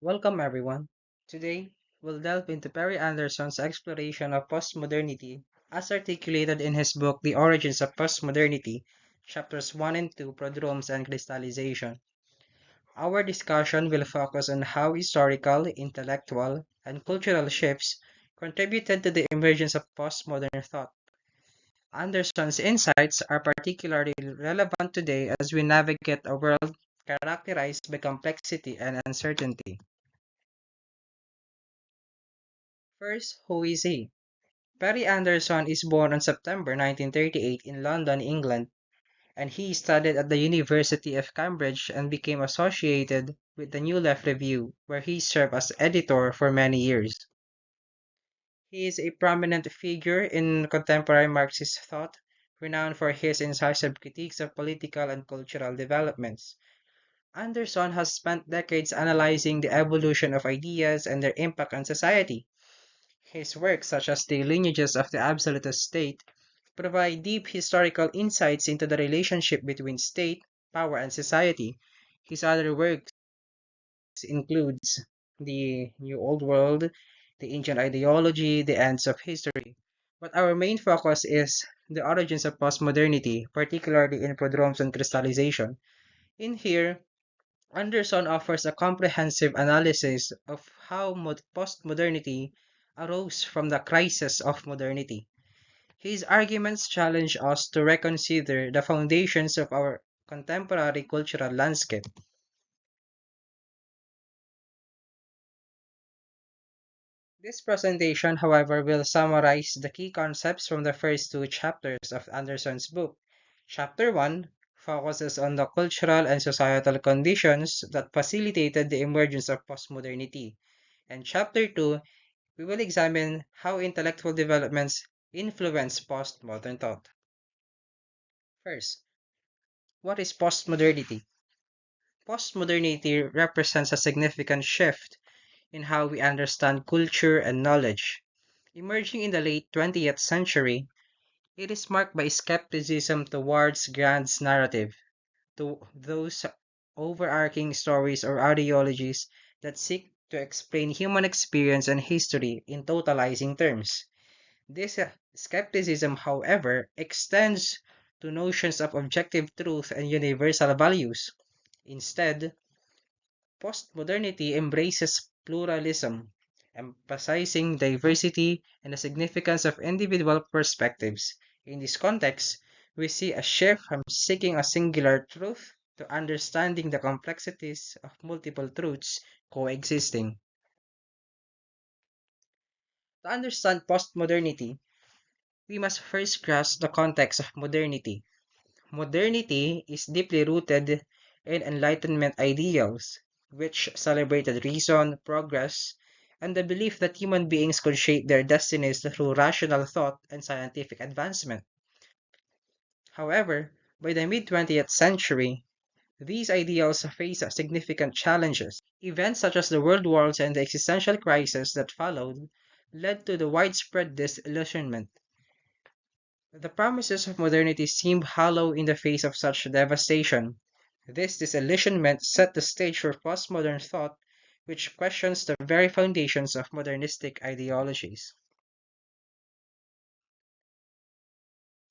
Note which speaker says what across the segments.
Speaker 1: Welcome, everyone. Today, we'll delve into Perry Anderson's exploration of postmodernity as articulated in his book The Origins of Postmodernity, chapters 1 and 2, Prodromes and Crystallization. Our discussion will focus on how historical, intellectual, and cultural shifts contributed to the emergence of postmodern thought. Anderson's insights are particularly relevant today as we navigate a world characterized by complexity and uncertainty. First, who is he? Perry Anderson is born on September 1938 in London, England, and he studied at the University of Cambridge and became associated with the New Left Review, where he served as editor for many years. He is a prominent figure in contemporary Marxist thought, renowned for his incisive critiques of political and cultural developments. Anderson has spent decades analyzing the evolution of ideas and their impact on society. His works, such as The Lineages of the Absolutist State, provide deep historical insights into the relationship between state, power, and society. His other works includes The New Old World, The Ancient Ideology, The Ends of History. But our main focus is the origins of postmodernity, particularly in prodromes and crystallization. In here, Anderson offers a comprehensive analysis of how postmodernity arose from the crisis of modernity. His arguments challenge us to reconsider the foundations of our contemporary cultural landscape. This presentation, however, will summarize the key concepts from the first two chapters of Anderson's book. Chapter 1 focuses on the cultural and societal conditions that facilitated the emergence of postmodernity, and Chapter 2 we will examine how intellectual developments influence postmodern thought. First, what is postmodernity? Postmodernity represents a significant shift in how we understand culture and knowledge. Emerging in the late 20th century, it is marked by skepticism towards grand narrative, to those overarching stories or ideologies that seek to explain human experience and history in totalizing terms. This skepticism, however, extends to notions of objective truth and universal values. Instead, postmodernity embraces pluralism, emphasizing diversity and the significance of individual perspectives. In this context, we see a shift from seeking a singular truth to understanding the complexities of multiple truths coexisting. To understand postmodernity, we must first grasp the context of modernity. Modernity is deeply rooted in Enlightenment ideals, which celebrated reason, progress, and the belief that human beings could shape their destinies through rational thought and scientific advancement. However, by the mid 20th century, these ideals face significant challenges. Events such as the World Wars and the existential crisis that followed led to the widespread disillusionment. The promises of modernity seemed hollow in the face of such devastation. This disillusionment set the stage for postmodern thought, which questions the very foundations of modernistic ideologies.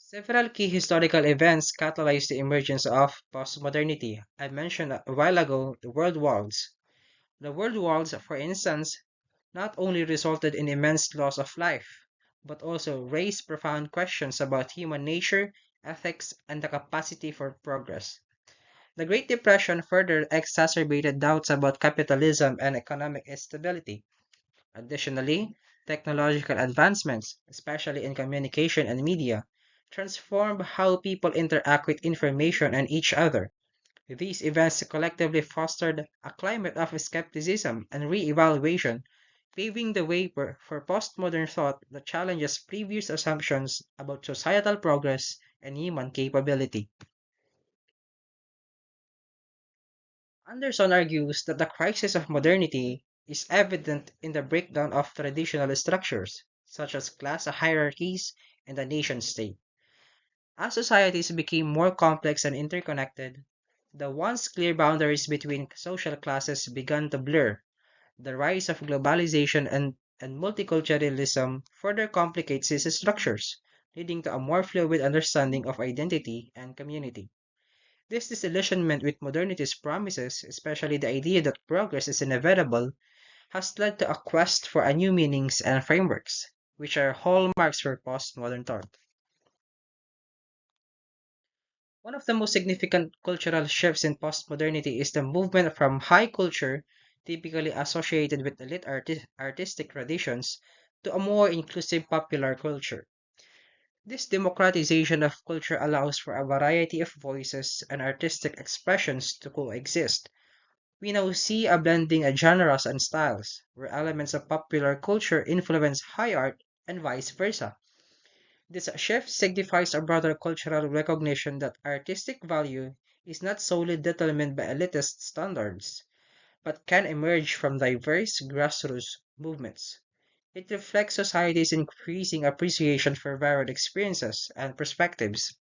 Speaker 1: Several key historical events catalyzed the emergence of postmodernity. I mentioned a while ago the world wars. The world wars, for instance, not only resulted in immense loss of life, but also raised profound questions about human nature, ethics, and the capacity for progress. The Great Depression further exacerbated doubts about capitalism and economic stability. Additionally, technological advancements, especially in communication and media, transformed how people interact with information and each other. These events collectively fostered a climate of skepticism and re-evaluation, paving the way for postmodern thought that challenges previous assumptions about societal progress and human capability. Anderson argues that the crisis of modernity is evident in the breakdown of traditional structures, such as class hierarchies and the nation state. As societies became more complex and interconnected, the once clear boundaries between social classes began to blur. The rise of globalization and multiculturalism further complicates these structures, leading to a more fluid understanding of identity and community. This disillusionment with modernity's promises, especially the idea that progress is inevitable, has led to a quest for a new meanings and frameworks, which are hallmarks for postmodern thought. One of the most significant cultural shifts in postmodernity is the movement from high culture, typically associated with elite artistic traditions, to a more inclusive popular culture. This democratization of culture allows for a variety of voices and artistic expressions to coexist. We now see a blending of genres and styles, where elements of popular culture influence high art and vice versa. This shift signifies a broader cultural recognition that artistic value is not solely determined by elitist standards, but can emerge from diverse grassroots movements. It reflects society's increasing appreciation for varied experiences and perspectives.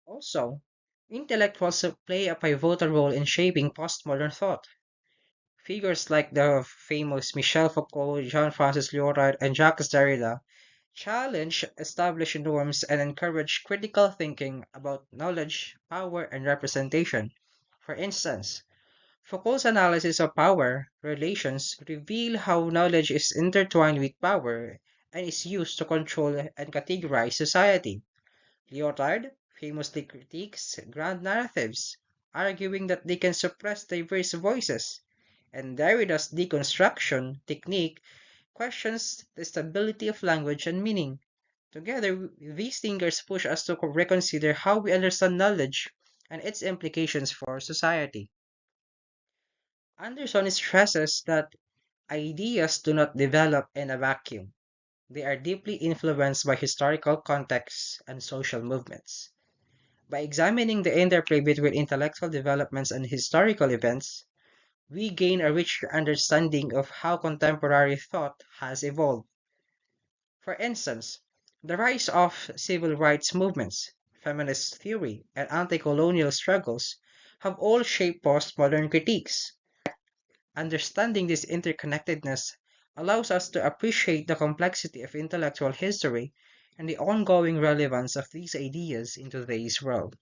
Speaker 1: Also, intellectuals play a pivotal role in shaping postmodern thought. Figures like the famous Michel Foucault, Jean-Francis Lyotard, and Jacques Derrida challenge established norms and encourage critical thinking about knowledge, power, and representation. For instance, Foucault's analysis of power relations reveal how knowledge is intertwined with power and is used to control and categorize society. Lyotard famously critiques grand narratives, arguing that they can suppress diverse voices, and Derrida's deconstruction technique questions the stability of language and meaning. Together, these thinkers push us to reconsider how we understand knowledge and its implications for society. Anderson stresses that ideas do not develop in a vacuum. They are deeply influenced by historical contexts and social movements. By examining the interplay between intellectual developments and historical events, we gain a richer understanding of how contemporary thought has evolved. For instance, the rise of civil rights movements, feminist theory, and anti colonial struggles have all shaped postmodern critiques. Understanding this interconnectedness allows us to appreciate the complexity of intellectual history and the ongoing relevance of these ideas in today's world.